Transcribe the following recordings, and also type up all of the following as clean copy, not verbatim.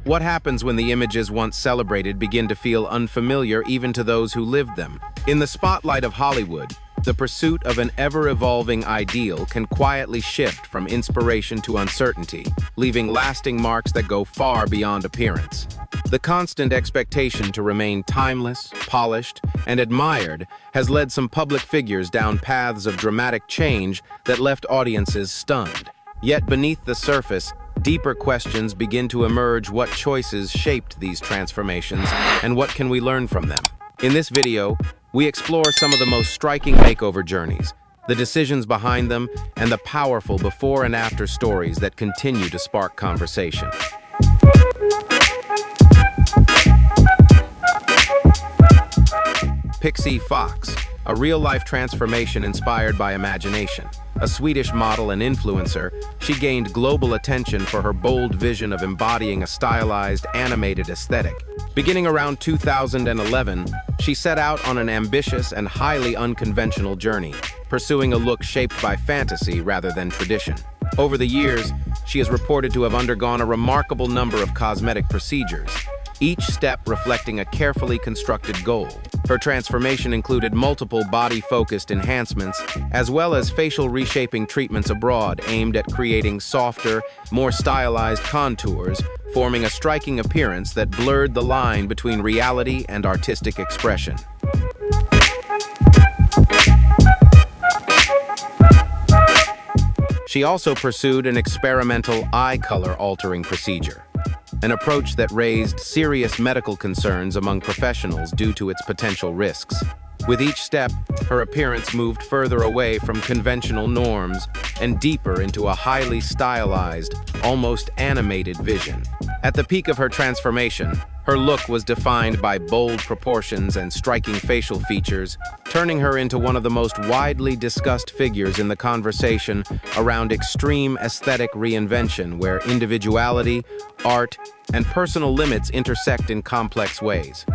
What happens when the images once celebrated begin to feel unfamiliar even to those who lived them? In the spotlight of Hollywood, the pursuit of an ever-evolving ideal can quietly shift from inspiration to uncertainty, leaving lasting marks that go far beyond appearance. The constant expectation to remain timeless, polished, and admired has led some public figures down paths of dramatic change that left audiences stunned. Yet beneath the surface, deeper questions begin to emerge: what choices shaped these transformations, and what can we learn from them? In this video, we explore some of the most striking makeover journeys, the decisions behind them, and the powerful before and after stories that continue to spark conversation. Pixie Fox, a real-life transformation inspired by imagination. A Swedish model and influencer, she gained global attention for her bold vision of embodying a stylized, animated aesthetic. Beginning around 2011, she set out on an ambitious and highly unconventional journey, pursuing a look shaped by fantasy rather than tradition. Over the years, she is reported to have undergone a remarkable number of cosmetic procedures, each step reflecting a carefully constructed goal. Her transformation included multiple body-focused enhancements, as well as facial reshaping treatments abroad aimed at creating softer, more stylized contours, forming a striking appearance that blurred the line between reality and artistic expression. She also pursued an experimental eye color-altering procedure, an approach that raised serious medical concerns among professionals due to its potential risks. With each step, her appearance moved further away from conventional norms and deeper into a highly stylized, almost animated vision. At the peak of her transformation, her look was defined by bold proportions and striking facial features, turning her into one of the most widely discussed figures in the conversation around extreme aesthetic reinvention, where individuality, art, and personal limits intersect in complex ways.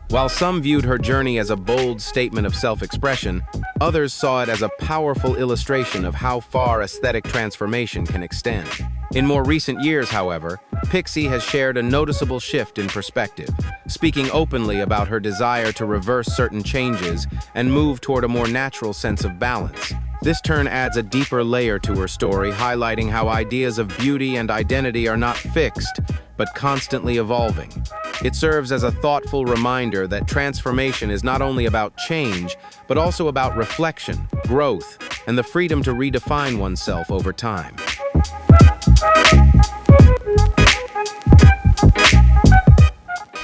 While some viewed her journey as a bold statement of self-expression, others saw it as a powerful illustration of how far aesthetic transformation can extend. In more recent years, however, Pixie has shared a noticeable shift in perspective, speaking openly about her desire to reverse certain changes and move toward a more natural sense of balance. This turn adds a deeper layer to her story, highlighting how ideas of beauty and identity are not fixed, but constantly evolving. It serves as a thoughtful reminder that transformation is not only about change, but also about reflection, growth, and the freedom to redefine oneself over time.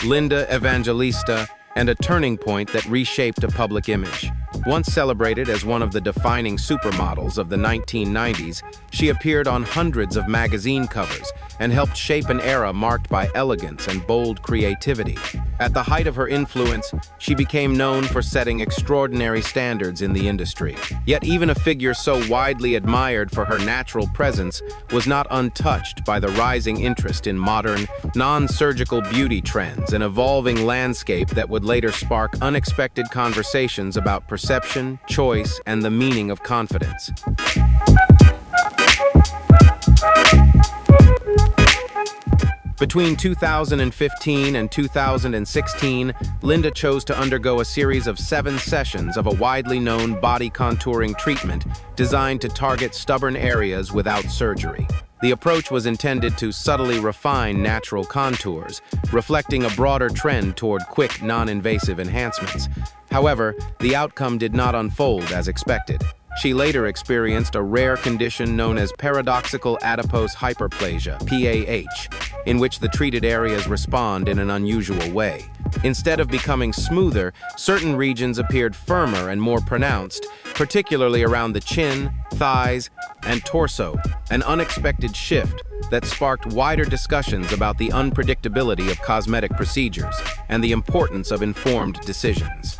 Linda Evangelista, and a turning point that reshaped a public image. Once celebrated as one of the defining supermodels of the 1990s, she appeared on hundreds of magazine covers and helped shape an era marked by elegance and bold creativity. At the height of her influence, she became known for setting extraordinary standards in the industry. Yet even a figure so widely admired for her natural presence was not untouched by the rising interest in modern, non-surgical beauty trends, an evolving landscape that would later spark unexpected conversations about perception, choice, and the meaning of confidence. Between 2015 and 2016, Linda chose to undergo a series of 7 sessions of a widely known body contouring treatment designed to target stubborn areas without surgery. The approach was intended to subtly refine natural contours, reflecting a broader trend toward quick, non-invasive enhancements. However, the outcome did not unfold as expected. She later experienced a rare condition known as paradoxical adipose hyperplasia, PAH, in which the treated areas respond in an unusual way. Instead of becoming smoother, certain regions appeared firmer and more pronounced, particularly around the chin, thighs, and torso, an unexpected shift that sparked wider discussions about the unpredictability of cosmetic procedures and the importance of informed decisions.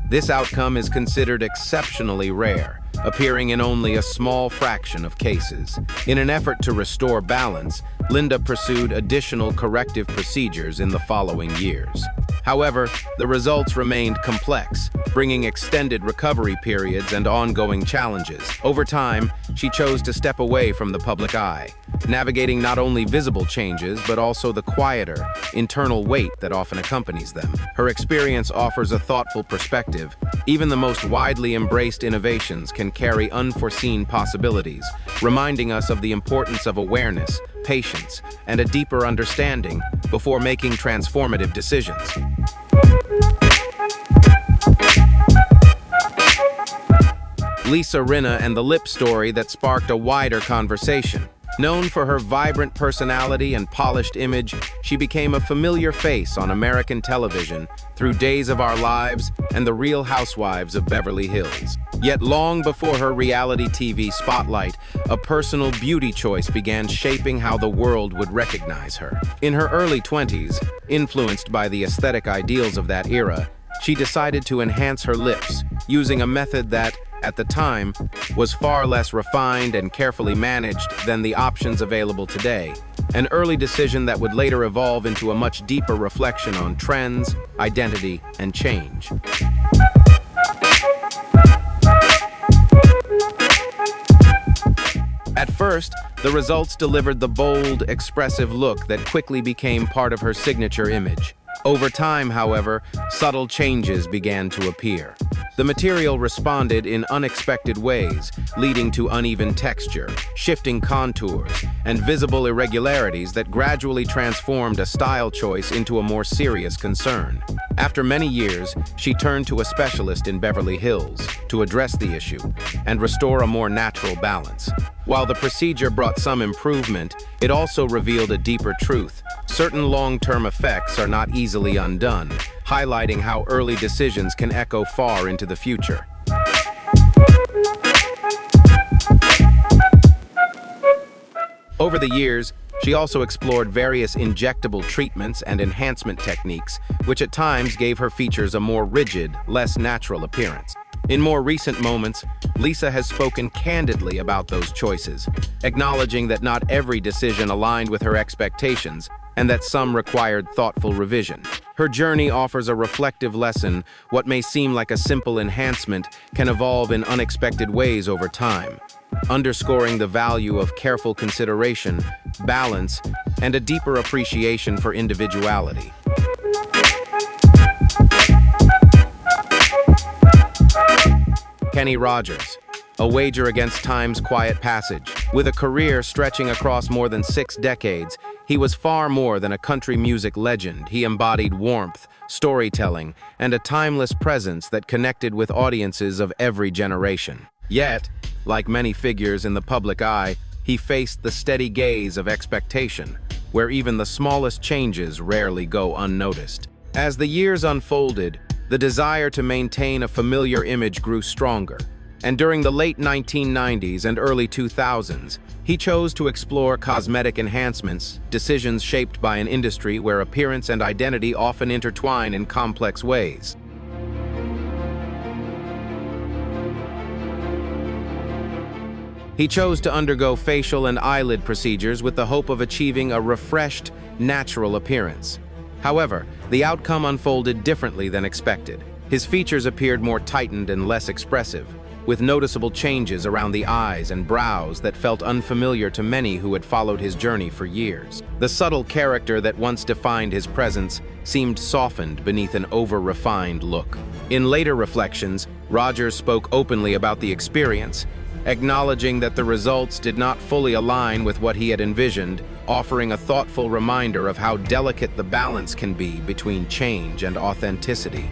This outcome is considered exceptionally rare, appearing in only a small fraction of cases. In an effort to restore balance, Linda pursued additional corrective procedures in the following years. However, the results remained complex, bringing extended recovery periods and ongoing challenges. Over time, she chose to step away from the public eye, navigating not only visible changes but also the quieter, internal weight that often accompanies them. Her experience offers a thoughtful perspective. Even the most widely embraced innovations can carry unforeseen possibilities, reminding us of the importance of awareness, patience, and a deeper understanding before making transformative decisions. Lisa Rinna and the lip story that sparked a wider conversation. Known for her vibrant personality and polished image, she became a familiar face on American television through Days of Our Lives and The Real Housewives of Beverly Hills. Yet long before her reality TV spotlight, a personal beauty choice began shaping how the world would recognize her. In her early 20s, influenced by the aesthetic ideals of that era, she decided to enhance her lips, using a method that, at the time, was far less refined and carefully managed than the options available today. An early decision that would later evolve into a much deeper reflection on trends, identity, and change. At first, the results delivered the bold, expressive look that quickly became part of her signature image. Over time, however, subtle changes began to appear. The material responded in unexpected ways, leading to uneven texture, shifting contours, and visible irregularities that gradually transformed a style choice into a more serious concern. After many years, she turned to a specialist in Beverly Hills to address the issue and restore a more natural balance. While the procedure brought some improvement, it also revealed a deeper truth. Certain long-term effects are not easily undone, highlighting how early decisions can echo far into the future. Over the years, she also explored various injectable treatments and enhancement techniques, which at times gave her features a more rigid, less natural appearance. In more recent moments, Lisa has spoken candidly about those choices, acknowledging that not every decision aligned with her expectations and that some required thoughtful revision. Her journey offers a reflective lesson. What may seem like a simple enhancement can evolve in unexpected ways over time, underscoring the value of careful consideration, balance, and a deeper appreciation for individuality. Kenny Rogers, a wager against time's quiet passage. With a career stretching across more than 6 decades, he was far more than a country music legend. He embodied warmth, storytelling, and a timeless presence that connected with audiences of every generation. Yet, like many figures in the public eye, he faced the steady gaze of expectation, where even the smallest changes rarely go unnoticed. As the years unfolded, the desire to maintain a familiar image grew stronger, and during the late 1990s and early 2000s, he chose to explore cosmetic enhancements, decisions shaped by an industry where appearance and identity often intertwine in complex ways. He chose to undergo facial and eyelid procedures with the hope of achieving a refreshed, natural appearance. However, the outcome unfolded differently than expected. His features appeared more tightened and less expressive, with noticeable changes around the eyes and brows that felt unfamiliar to many who had followed his journey for years. The subtle character that once defined his presence seemed softened beneath an over-refined look. In later reflections, Rogers spoke openly about the experience, acknowledging that the results did not fully align with what he had envisioned, offering a thoughtful reminder of how delicate the balance can be between change and authenticity.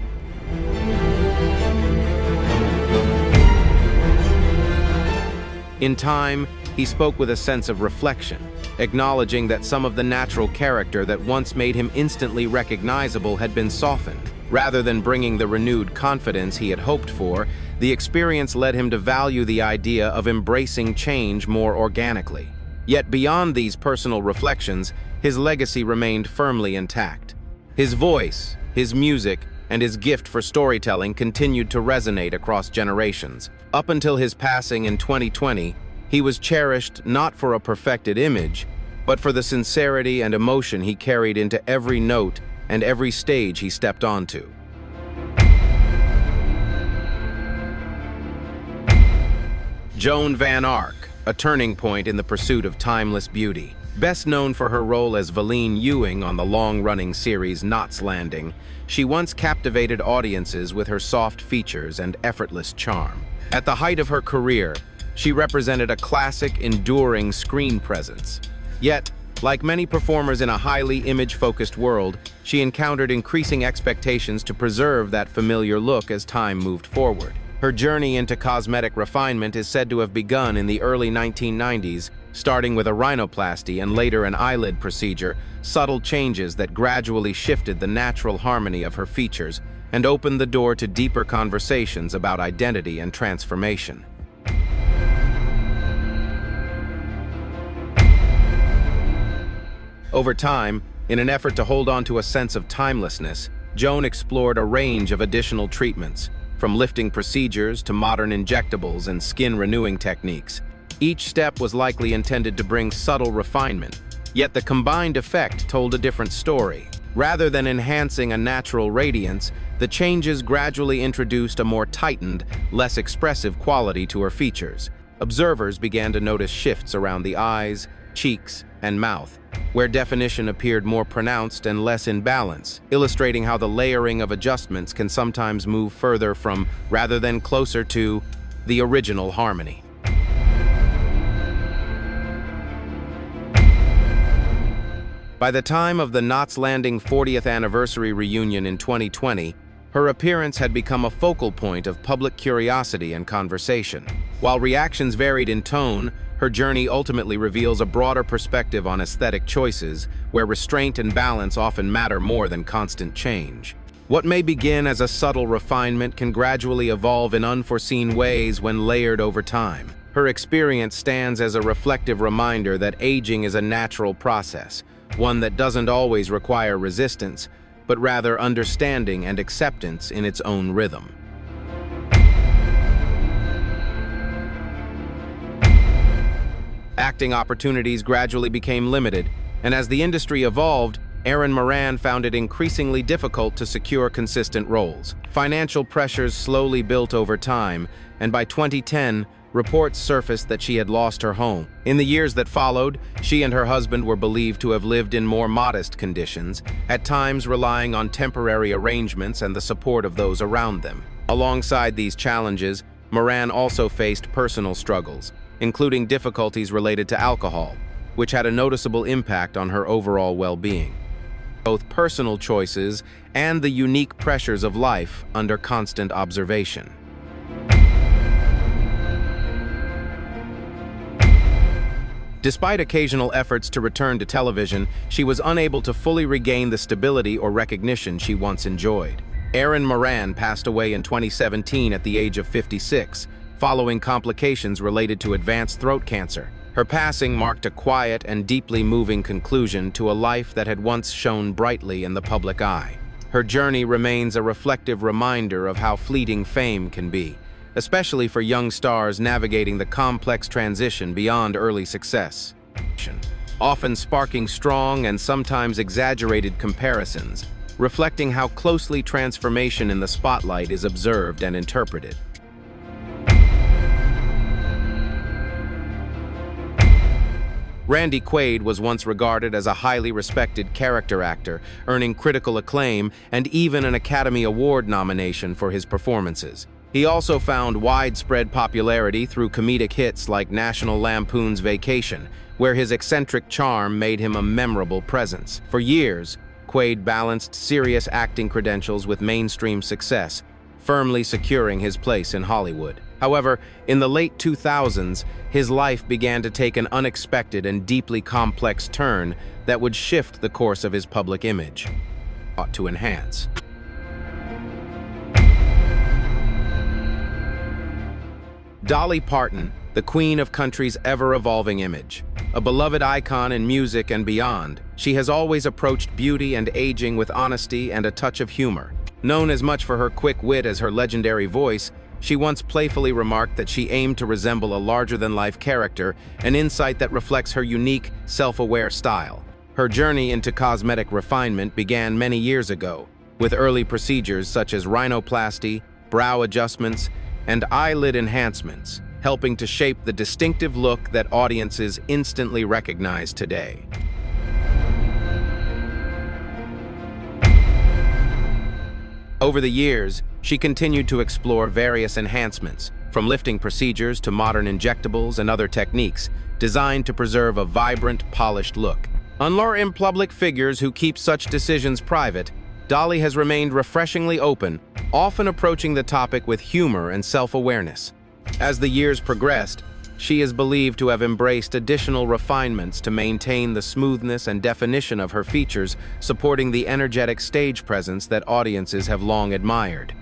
In time, he spoke with a sense of reflection, acknowledging that some of the natural character that once made him instantly recognizable had been softened. Rather than bringing the renewed confidence he had hoped for, the experience led him to value the idea of embracing change more organically. Yet beyond these personal reflections, his legacy remained firmly intact. His voice, his music, and his gift for storytelling continued to resonate across generations. Up until his passing in 2020, he was cherished not for a perfected image, but for the sincerity and emotion he carried into every note and every stage he stepped onto. Joan Van Ark, a turning point in the pursuit of timeless beauty. Best known for her role as Valine Ewing on the long-running series Knots Landing, she once captivated audiences with her soft features and effortless charm. At the height of her career, she represented a classic, enduring screen presence. Yet, like many performers in a highly image-focused world, she encountered increasing expectations to preserve that familiar look as time moved forward. Her journey into cosmetic refinement is said to have begun in the early 1990s, starting with a rhinoplasty and later an eyelid procedure, subtle changes that gradually shifted the natural harmony of her features and opened the door to deeper conversations about identity and transformation. Over time, in an effort to hold on to a sense of timelessness, Joan explored a range of additional treatments, from lifting procedures to modern injectables and skin-renewing techniques. Each step was likely intended to bring subtle refinement, yet the combined effect told a different story. Rather than enhancing a natural radiance, the changes gradually introduced a more tightened, less expressive quality to her features. Observers began to notice shifts around the eyes, cheeks, and mouth, where definition appeared more pronounced and less in balance, illustrating how the layering of adjustments can sometimes move further from, rather than closer to, the original harmony. By the time of the Knots Landing 40th anniversary reunion in 2020, her appearance had become a focal point of public curiosity and conversation. While reactions varied in tone, her journey ultimately reveals a broader perspective on aesthetic choices, where restraint and balance often matter more than constant change. What may begin as a subtle refinement can gradually evolve in unforeseen ways when layered over time. Her experience stands as a reflective reminder that aging is a natural process, one that doesn't always require resistance, but rather understanding and acceptance in its own rhythm. Acting opportunities gradually became limited, and as the industry evolved, Erin Moran found it increasingly difficult to secure consistent roles. Financial pressures slowly built over time, and by 2010, reports surfaced that she had lost her home. In the years that followed, she and her husband were believed to have lived in more modest conditions, at times relying on temporary arrangements and the support of those around them. Alongside these challenges, Moran also faced personal struggles, including difficulties related to alcohol, which had a noticeable impact on her overall well-being. Both personal choices and the unique pressures of life under constant observation. Despite occasional efforts to return to television, she was unable to fully regain the stability or recognition she once enjoyed. Erin Moran passed away in 2017 at the age of 56, following complications related to advanced throat cancer. Her passing marked a quiet and deeply moving conclusion to a life that had once shone brightly in the public eye. Her journey remains a reflective reminder of how fleeting fame can be, especially for young stars navigating the complex transition beyond early success, often sparking strong and sometimes exaggerated comparisons, reflecting how closely transformation in the spotlight is observed and interpreted. Randy Quaid was once regarded as a highly respected character actor, earning critical acclaim and even an Academy Award nomination for his performances. He also found widespread popularity through comedic hits like National Lampoon's Vacation, where his eccentric charm made him a memorable presence. For years, Quaid balanced serious acting credentials with mainstream success, firmly securing his place in Hollywood. However, in the late 2000s, his life began to take an unexpected and deeply complex turn that would shift the course of his public image. To enhance. Dolly Parton, the queen of country's ever-evolving image. A beloved icon in music and beyond, she has always approached beauty and aging with honesty and a touch of humor. Known as much for her quick wit as her legendary voice, she once playfully remarked that she aimed to resemble a larger-than-life character, an insight that reflects her unique, self-aware style. Her journey into cosmetic refinement began many years ago, with early procedures such as rhinoplasty, brow adjustments, and eyelid enhancements, helping to shape the distinctive look that audiences instantly recognize today. Over the years, she continued to explore various enhancements, from lifting procedures to modern injectables and other techniques, designed to preserve a vibrant, polished look. Unlike public figures who keep such decisions private, Dolly has remained refreshingly open, often approaching the topic with humor and self-awareness. As the years progressed, she is believed to have embraced additional refinements to maintain the smoothness and definition of her features, supporting the energetic stage presence that audiences have long admired.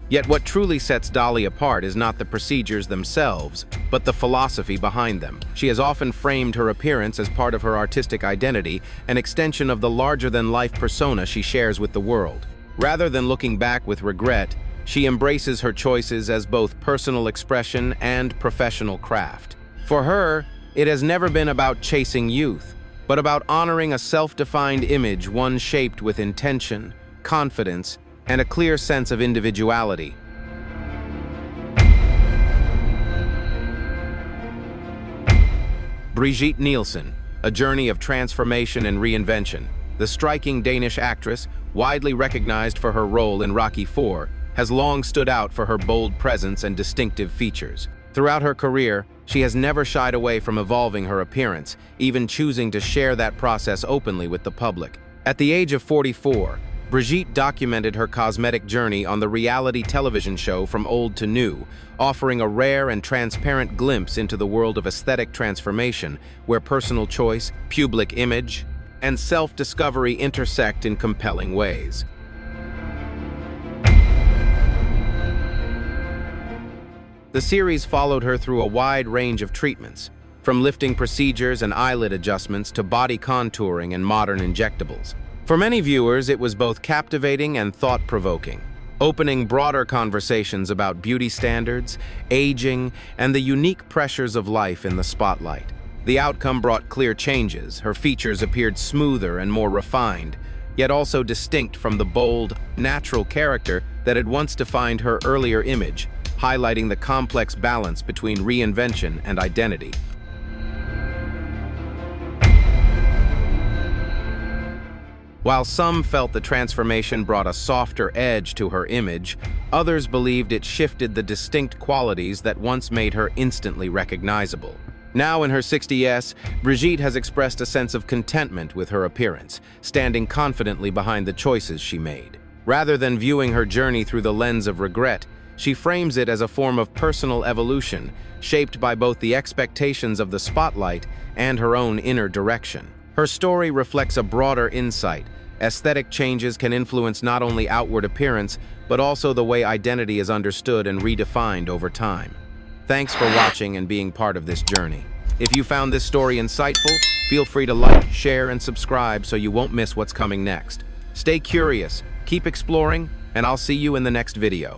Yet what truly sets Dolly apart is not the procedures themselves, but the philosophy behind them. She has often framed her appearance as part of her artistic identity, an extension of the larger-than-life persona she shares with the world. Rather than looking back with regret, she embraces her choices as both personal expression and professional craft. For her, it has never been about chasing youth, but about honoring a self-defined image, one shaped with intention, confidence, and a clear sense of individuality. Brigitte Nielsen, a journey of transformation and reinvention. The striking Danish actress, widely recognized for her role in Rocky IV, has long stood out for her bold presence and distinctive features. Throughout her career, she has never shied away from evolving her appearance, even choosing to share that process openly with the public. At the age of 44, Brigitte documented her cosmetic journey on the reality television show From Old to New, offering a rare and transparent glimpse into the world of aesthetic transformation, where personal choice, public image, and self-discovery intersect in compelling ways. The series followed her through a wide range of treatments, from lifting procedures and eyelid adjustments to body contouring and modern injectables. For many viewers, it was both captivating and thought-provoking, opening broader conversations about beauty standards, aging, and the unique pressures of life in the spotlight. The outcome brought clear changes. Her features appeared smoother and more refined, yet also distinct from the bold, natural character that had once defined her earlier image, highlighting the complex balance between reinvention and identity. While some felt the transformation brought a softer edge to her image, others believed it shifted the distinct qualities that once made her instantly recognizable. Now in her 60s, Brigitte has expressed a sense of contentment with her appearance, standing confidently behind the choices she made. Rather than viewing her journey through the lens of regret, she frames it as a form of personal evolution, shaped by both the expectations of the spotlight and her own inner direction. Her story reflects a broader insight. Aesthetic changes can influence not only outward appearance, but also the way identity is understood and redefined over time. Thanks for watching and being part of this journey. If you found this story insightful, feel free to like, share, and subscribe so you won't miss what's coming next. Stay curious, keep exploring, and I'll see you in the next video.